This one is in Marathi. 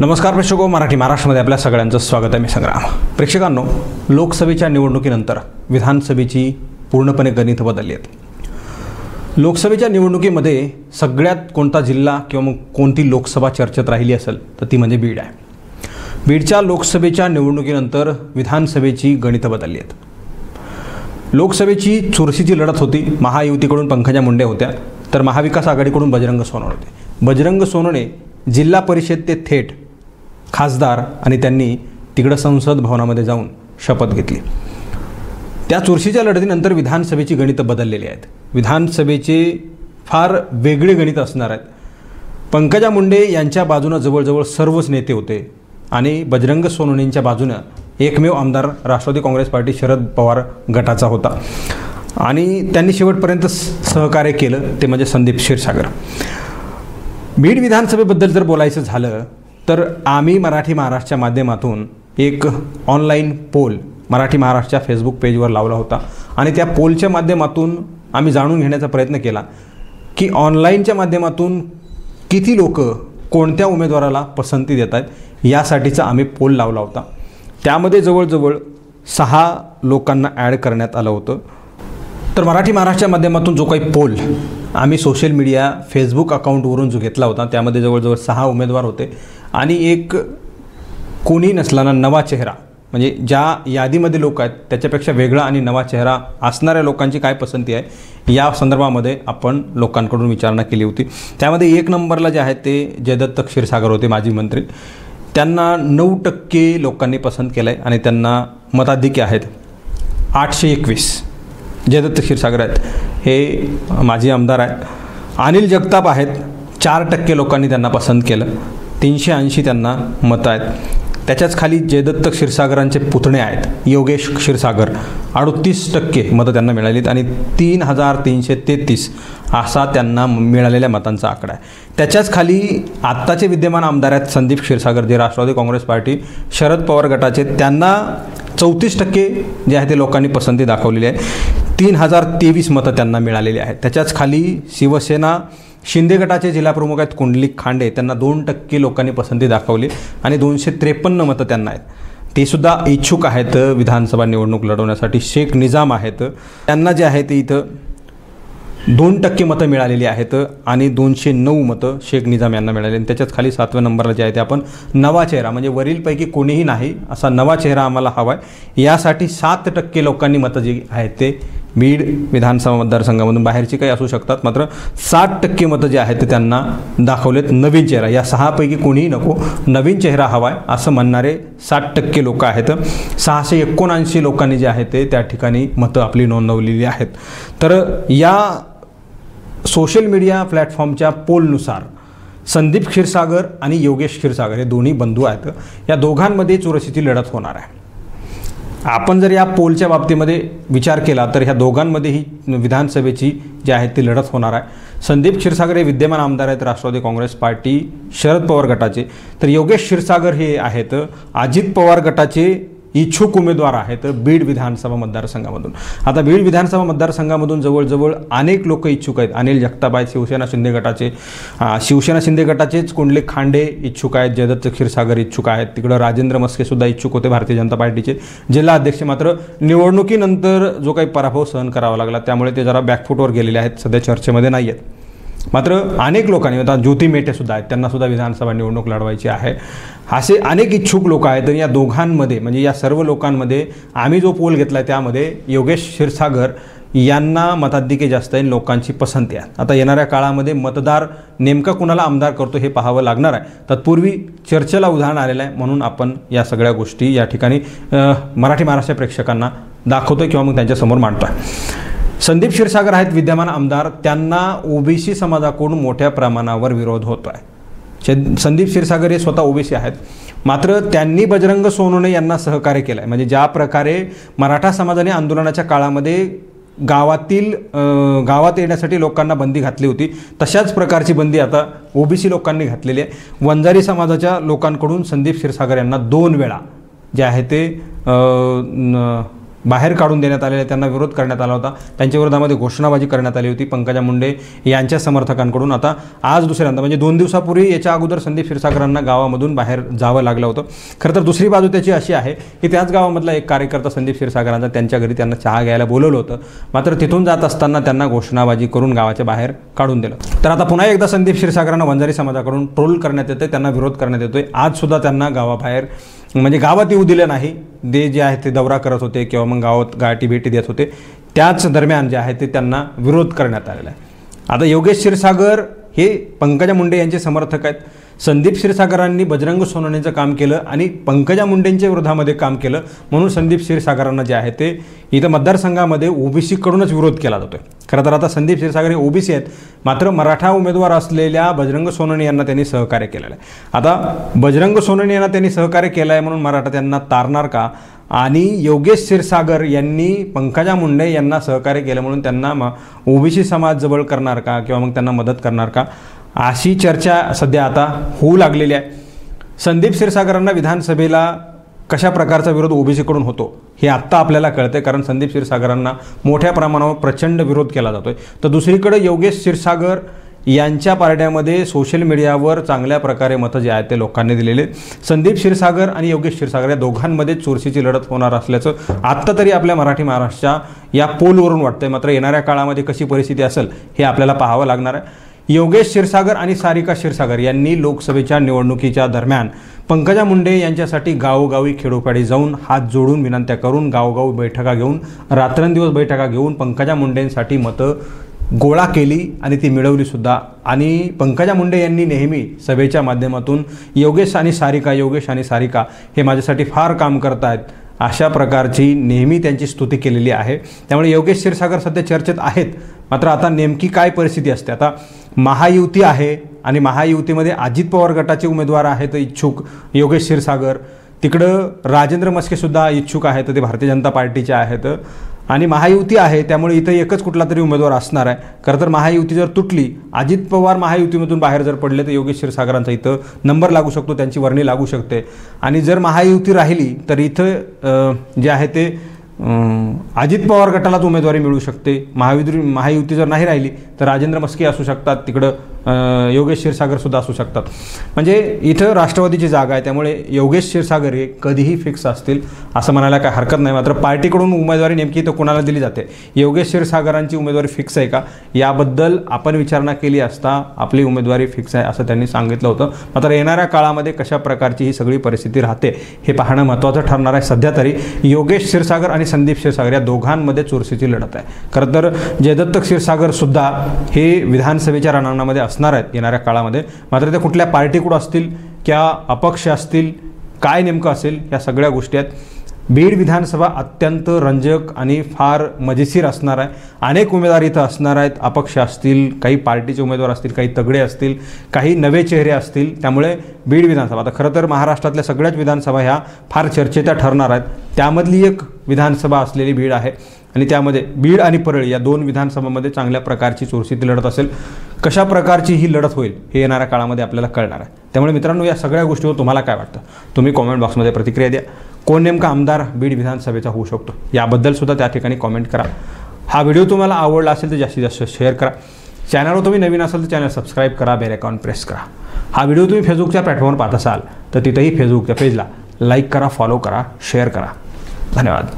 नमस्कार प्रेक्षको, मराठी महाराष्ट्रामध्ये आपल्या सगळ्यांचं स्वागत आहे. मी संग्राम. प्रेक्षकांनो, लोकसभेच्या निवडणुकीनंतर विधानसभेची पूर्णपणे गणितं बदलली आहेत. लोकसभेच्या निवडणुकीमध्ये सगळ्यात कोणता जिल्हा किंवा मग कोणती लोकसभा चर्चेत राहिली असेल तर ती म्हणजे बीड आहे. बीडच्या लोकसभेच्या निवडणुकीनंतर विधानसभेची गणितं बदलली आहेत. लोकसभेची चुरशीची लढत होती. महायुतीकडून पंकजा मुंडे होत्या, तर महाविकास आघाडीकडून बजरंग सोनवणे होते. बजरंग सोनवणे जिल्हा परिषद ते थेट खासदार आणि त्यांनी तिकडं संसद भवनामध्ये जाऊन शपथ घेतली. त्या चुरशीच्या लढतीनंतर विधानसभेची गणितं बदललेली आहेत. विधानसभेचे फार वेगळे गणित असणार आहेत. पंकजा मुंडे यांच्या बाजूनं जवळजवळ सर्वच नेते होते आणि बजरंग सोनवणेंच्या बाजूनं एकमेव आमदार राष्ट्रवादी काँग्रेस पार्टी शरद पवार गटाचा होता आणि त्यांनी शेवटपर्यंत सहकार्य केलं, ते म्हणजे संदीप क्षीरसागर. बीड विधानसभेबद्दल जर बोलायचं झालं तर आम्ही मराठी महाराष्ट्राच्या माध्यमातून एक ऑनलाईन पोल मराठी महाराष्ट्राच्या फेसबुक पेजवर लावला होता आणि त्या पोलच्या माध्यमातून आम्ही जाणून घेण्याचा प्रयत्न केला की ऑनलाईनच्या माध्यमातून किती लोक कोणत्या उमेदवाराला पसंती देत आहेत, यासाठीचा आम्ही पोल लावला होता. त्यामध्ये जवळजवळ 6 लोकांना ॲड करण्यात आलं होतं. तर मराठी महाराष्ट्राच्या माध्यमातून जो काही पोल आम्ही सोशल मीडिया फेसबुक अकाउंटवरून जो घेतला होता, त्यामध्ये जवळजवळ 6 उमेदवार होते आणि एक कोणी नसलाना नवा चेहरा, म्हणजे ज्या यादीमध्ये लोक आहेत त्याच्यापेक्षा वेगळा आणि नवा चेहरा असणाऱ्या लोकांची काय पसंती आहे या संदर्भामध्ये आपण लोकांकडून विचारणा केली होती. त्यामध्ये 1 नंबरला जे आहेत ते जयदत्त क्षीरसागर होते, माजी मंत्री. त्यांना 9% लोकांनी पसंत केलं आहे आणि त्यांना मताधिक्य आहेत 821. जयदत्त क्षीरसागर आहेत, हे माजी आमदार आहेत. अनिल जगताप आहेत, 4% लोकांनी त्यांना पसंत केलं, 380 त्यांना मतं आहेत. त्याच्याच खाली जयदत्त क्षीरसागरांचे पुतणे आहेत योगेश क्षीरसागर, 38% मतं त्यांना मिळालीत आणि 3333 असा त्यांना मिळालेल्या मतांचा आकडा आहे. त्याच्याच खाली आत्ताचे विद्यमान आमदार आहेत संदीप क्षीरसागर, जे राष्ट्रवादी काँग्रेस पार्टी शरद पवार गटाचे. त्यांना 34% जे आहे ते लोकांनी पसंती दाखवलेली आहे. 3023 मतं त्यांना मिळालेली आहेत. त्याच्याच खाली शिवसेना शिंदे गटाचे जिल्हाप्रमुख आहेत कुंडलिक खांडे, त्यांना 2% लोकांनी पसंती दाखवली आणि 253 मतं त्यांना आहेत. ते सुद्धा इच्छुक आहेत विधानसभा निवडणूक लढवण्यासाठी. शेख निजाम आहेत, त्यांना जे आहे ते इथं 2% मतं मिळालेली आहेत आणि 209 मतं शेख निजाम यांना मिळाले. आणि त्याच्याच खाली 7व्या नंबरला जे आहे ते आपण नवा चेहरा, म्हणजे वरीलपैकी कोणीही नाही असा नवा चेहरा आम्हाला हवा आहे, यासाठी 7% लोकांनी मतं जी आहेत ते बीड विधानसभा मतदारसंघामधून, बाहेरची काही असू शकतात, मात्र 60% मतं जे आहेत ते त्यांना दाखवलेत नवीन चेहरा. या 6पैकी कोणीही नको, नवीन चेहरा हवा आहे असं म्हणणारे 60% लोक आहेत. 679 लोकांनी जे आहे ते त्या ठिकाणी मतं आपली नोंदवलेली आहेत. तर या सोशल मीडिया प्लॅटफॉर्मच्या पोलनुसार संदीप क्षीरसागर आणि योगेश क्षीरसागर हे दोन्ही बंधू आहेत. या दोघांमध्ये चुरशीची लढत होणार आहे. आपण जर या पोलच्या बाबतीमध्ये विचार केला तर ह्या दोघांमध्येही विधानसभेची जी आहे ती लढत होणार आहे. संदीप क्षीरसागर हे विद्यमान आमदार आहेत राष्ट्रवादी काँग्रेस पार्टी शरद पवार गटाचे, तर योगेश क्षीरसागर हे आहेत अजित पवार गटाचे इच्छुक उमेदवार आहेत बीड विधानसभा मतदारसंघामधून. आता बीड विधानसभा मतदारसंघामधून जवळजवळ अनेक लोक इच्छुक आहेत. अनिल जगताप आहेत शिवसेना शिंदे गटाचे, शिवसेना शिंदे गटाचेच कुंडलिक खांडे इच्छुक आहेत, जयदत्त क्षीरसागर इच्छुक आहेत, तिकडं राजेंद्र मस्केसुद्धा इच्छुक होते भारतीय जनता पार्टीचे जिल्हा अध्यक्ष. मात्र निवडणुकीनंतर जो काही पराभव सहन करावा लागला त्यामुळे ते जरा बॅकफुटवर गेलेले आहेत, सध्या चर्चेमध्ये नाही आहेत. मात्र अनेक लोकांनी, आता ज्योती मेटेसुद्धा आहेत, त्यांनासुद्धा विधानसभा निवडणूक लढवायची आहे. असे अनेक इच्छुक लोक आहेत. आणि या दोघांमध्ये, म्हणजे या सर्व लोकांमध्ये आम्ही जो पोल घेतला आहे त्यामध्ये योगेश क्षीरसागर यांना मताधिक्य जास्त आहे, लोकांची पसंती आहे. आता येणाऱ्या काळामध्ये मतदार नेमका कुणाला आमदार करतो हे पाहावं लागणार आहे. तत्पूर्वी चर्चेला उदाहरण आलेलं आहे म्हणून आपण या सगळ्या गोष्टी या ठिकाणी मराठी महाराष्ट्र प्रेक्षकांना दाखवतो किंवा मग त्यांच्यासमोर मांडतो आहे. संदीप क्षीरसागर आहेत विद्यमान आमदार, त्यांना ओबीसी समाजाकडून मोठ्या प्रमाणावर विरोध होतो आहे. संदीप क्षीरसागर हे स्वतः ओबीसी आहेत, मात्र त्यांनी बजरंग सोनवणे यांना सहकार्य केलं आहे. म्हणजे ज्या प्रकारे मराठा समाजाने आंदोलनाच्या काळामध्ये गावात येण्यासाठी लोकांना बंदी घातली होती, तशाच प्रकारची बंदी आता ओबीसी लोकांनी घातलेली आहे. वंजारी समाजाच्या लोकांकडून संदीप क्षीरसागर यांना 2 वेळा जे आहे ते बाहेर काढून देण्यात आलेले, त्यांना विरोध करण्यात आला होता, त्यांच्या विरोधामध्ये घोषणाबाजी करण्यात आली होती पंकजा मुंडे यांच्या समर्थकांकडून. आता आज दुसऱ्यांदा म्हणजे 2 दिवसापूर्वी याच्या अगोदर संदीप क्षीरसागरांना गावामधून बाहेर जावं लागलं होतं. खरं तर दुसरी बाजू त्याची अशी आहे की त्याच गावामधला एक कार्यकर्ता संदीप क्षीरसागरांचा त्यांच्या घरी त्यांना चहा घ्यायला बोलवलं होतं, मात्र तिथून जात असताना त्यांना घोषणाबाजी करून गावाच्या बाहेर काढून दिलं. तर आता पुन्हा एकदा संदीप क्षीरसागरांना वंजारी समाजाकडून ट्रोल करण्यात येतं, त्यांना विरोध करण्यात येतोय. आज सुद्धा त्यांना गावाबाहेर म्हणजे गावात येऊ दिलं नाही. ते जे आहे ते दौरा करत होते किंवा मग गावात गाठी भेटी देत होते, त्याच दरम्यान जे आहे ते त्यांना विरोध करण्यात आलेला आहे. आता योगेश क्षीरसागर हे पंकजा मुंडे यांचे समर्थक आहेत. संदीप क्षीरसागरांनी बजरंग सोनवणेचं काम केलं आणि पंकजा मुंडेंच्या विरोधामध्ये काम केलं, म्हणून संदीप क्षीरसागरांना जे आहे ते इथं मतदारसंघामध्ये ओबीसीकडूनच विरोध केला जातोय. खरं तर आता संदीप क्षीरसागर हे ओबीसी आहेत, मात्र मराठा उमेदवार असलेल्या बजरंग सोनवणे यांना त्यांनी सहकार्य केलेलं आहे. आता बजरंग सोनवणे यांना त्यांनी सहकार्य केलं आहे म्हणून मराठा त्यांना तारणार का, आणि योगेश क्षीरसागर यांनी पंकजा मुंडे यांना सहकार्य केलं म्हणून त्यांना ओबीसी समाज जवळ करणार का किंवा मग त्यांना मदत करणार का, अशी चर्चा सध्या आता होऊ लागलेली आहे. संदीप क्षीरसागरांना विधानसभेला कशा प्रकारचा विरोध ओबीसीकडून होतो हे आत्ता आपल्याला कळतं, कारण संदीप क्षीरसागरांना मोठ्या प्रमाणावर प्रचंड विरोध केला जातोय. तर दुसरीकडे योगेश क्षीरसागर यांच्या पारड्यामध्ये सोशल मीडियावर चांगल्या प्रकारे मतं जे आहेत ते लोकांनी दिलेले. संदीप क्षीरसागर आणि योगेश क्षीरसागर या दोघांमध्ये चुरशीची लढत होणार असल्याचं आत्ता तरी आपल्या मराठी महाराष्ट्राच्या या पोलवरून वाटतंय. मात्र येणाऱ्या काळामध्ये कशी परिस्थिती असेल हे आपल्याला पाहावं लागणार आहे. योगेश क्षीरसागर आणि सारिका क्षीरसागर यांनी लोकसभेच्या निवडणुकीच्या दरम्यान पंकजा मुंडे यांच्यासाठी गावोगावी खेडोपाडी जाऊन हात जोडून विनंत्या करून गावोगावी बैठका घेऊन रात्रंदिवस बैठका घेऊन पंकजा मुंडेंसाठी मतं गोळा केली आणि ती मिळवली सुद्धा. आणि पंकजा मुंडे यांनी नेहमी सभेच्या माध्यमातून योगेश आणि सारिका हे माझ्यासाठी फार काम करत आहेत अशा प्रकारची नेहमी त्यांची स्तुती केलेली आहे. त्यामुळे योगेश क्षीरसागर सध्या चर्चेत आहेत. मात्र आता नेमकी काय परिस्थिती असते, आता महायुती आहे आणि महायुतीमध्ये अजित पवार गटाचे उमेदवार आहेत इच्छुक योगेश क्षीरसागर, तिकडं राजेंद्र मस्केसुद्धा इच्छुक आहेत, ते भारतीय जनता पार्टीचे आहेत, आणि महायुती आहे त्यामुळे इथं एकच कुठला तरी उमेदवार असणार आहे. खरं तर महायुती जर तुटली, अजित पवार महायुतीमधून बाहेर जर पडले तर योगेश क्षीरसागरांचा इथं नंबर लागू शकतो, त्यांची वर्णी लागू शकते. आणि जर महायुती राहिली तर इथं जे आहे ते अजित पवार गटालाच उमेदवारी मिळू शकते. महायुती जर नाही राहिली तर राजेंद्र मस्के असू शकतात, तिकडं योगेश क्षीरसागरसुद्धा असू शकतात. म्हणजे इथं राष्ट्रवादीची जागा आहे, त्यामुळे योगेश क्षीरसागर हे कधीही फिक्स असतील असं म्हणायला काय हरकत नाही. मात्र पार्टीकडून उमेदवारी नेमकी तर कोणाला दिली जाते, योगेश क्षीरसागरांची उमेदवारी फिक्स आहे का याबद्दल आपण विचारणा केली असता आपली उमेदवारी फिक्स आहे असं त्यांनी सांगितलं होतं. मात्र येणाऱ्या काळामध्ये कशा प्रकारची ही सगळी परिस्थिती राहते हे पाहणं महत्त्वाचं ठरणार आहे. सध्या तरी योगेश क्षीरसागर आणि संदीप क्षीरसागर या दोघांमध्ये चुरशीची लढत आहे. खरं तर जयदत्त क्षीरसागरसुद्धा हे विधानसभेच्या रणांगणामध्ये असणार आहेत येणाऱ्या काळामध्ये. मात्र ते कुठल्या पार्टीकडून असतील किंवा अपक्ष असतील, काय नेमकं असेल या सगळ्या गोष्टी आहेत. बीड विधानसभा अत्यंत रंजक आणि फार मजेशीर असणार आहे. अनेक उमेदवार इथं असणार आहेत, अपक्ष असतील, काही पार्टीचे उमेदवार असतील, काही तगडे असतील, काही नवे चेहरे असतील. त्यामुळे बीड विधानसभा आता खरं तर महाराष्ट्रातल्या सगळ्याच विधानसभा ह्या फार चर्चेच्या ठरणार आहेत. त्यामधली एक विधानसभा असलेली बीड आहे आणि त्यामध्ये बीड आणि परळी या 2 विधानसभांमध्ये चांगल्या प्रकारची चुरशीची लढत असेल. कशा प्रकारची ही लढत होईल हे येणाऱ्या काळामध्ये आपल्याला कळणार आहे. त्यामुळे मित्रांनो, या सगळ्या गोष्टीवर तुम्हाला काय वाटतं तुम्ही कॉमेंट बॉक्समध्ये प्रतिक्रिया द्या. कोण नेमका आमदार बीड विधानसभेचा होऊ शकतो याबद्दल सुद्धा त्या ठिकाणी कॉमेंट करा. हा व्हिडिओ तुम्हाला आवडला असेल तर जास्तीत जास्त शेअर करा. चॅनलवर तुम्ही नवीन असाल तर चॅनल सबस्क्राईब करा, बेल आयकॉन प्रेस करा. हा व्हिडिओ तुम्ही फेसबुकच्या प्लॅटफॉर्मवर पाहत असाल तर तिथेही फेसबुकच्या पेजला लाईक करा, फॉलो करा, शेअर करा. धन्यवाद.